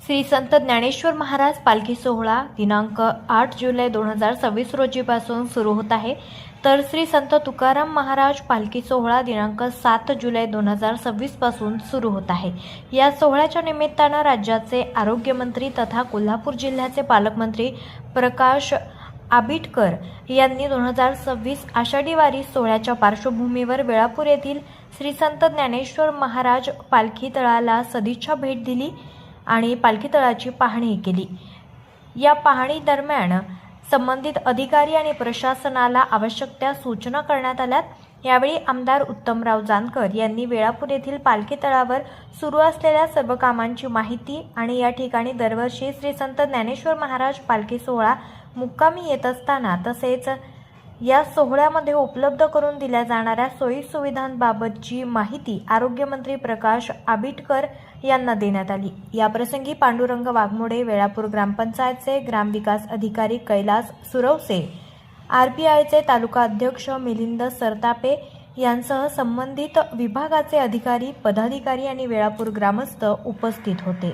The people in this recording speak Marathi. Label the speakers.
Speaker 1: श्री संत ज्ञानेश्वर महाराज पालखी सोहळा दिनांक 8 जुलै 2026 रोजीपासून सुरू होत आहे, तर श्री संत तुकाराम महाराज पालखी सोहळा दिनांक 7 जुलै 2026 पासून सुरू होत आहे। या सोहळ्याच्या निमित्तानं राज्याचे आरोग्यमंत्री तथा कोल्हापूर जिल्ह्याचे पालकमंत्री प्रकाश आबिटकर यांनी 2026 आषाढी वारी सोहळ्याच्या पार्श्वभूमीवर वेळापूर येथील श्री संत ज्ञानेश्वर महाराज पालखी तळाला सदिच्छा भेट दिली आणि पालखी तळाची पाहणी केली। या पाहणी दरम्यान संबंधित अधिकारी आणि प्रशासनाला आवश्यक त्या सूचना करण्यात आल्या। यावेळी आमदार उत्तमराव जानकर यांनी वेळापूर येथील पालखी तळावर सुरू असलेल्या सर्व कामांची माहिती आणि या ठिकाणी दरवर्षी श्री संत ज्ञानेश्वर महाराज पालखी सोहळा मुक्कामी येत असताना तसेच या सोहळ्यामध्ये उपलब्ध करून दिल्या जाणाऱ्या सोयी सुविधांबाबतची माहिती आरोग्यमंत्री प्रकाश आबिटकर यांना देण्यात आली। या प्रसंगी पांडुरंग वाघमोडे, वेळापूर ग्रामपंचायतचे ग्रामविकास अधिकारी कैलास सुरवसे, RPIचे तालुका अध्यक्ष मिलिंद सरतापे यांसह संबंधित विभागाचे अधिकारी, पदाधिकारी आणि वेळापूर ग्रामस्थ उपस्थित होते।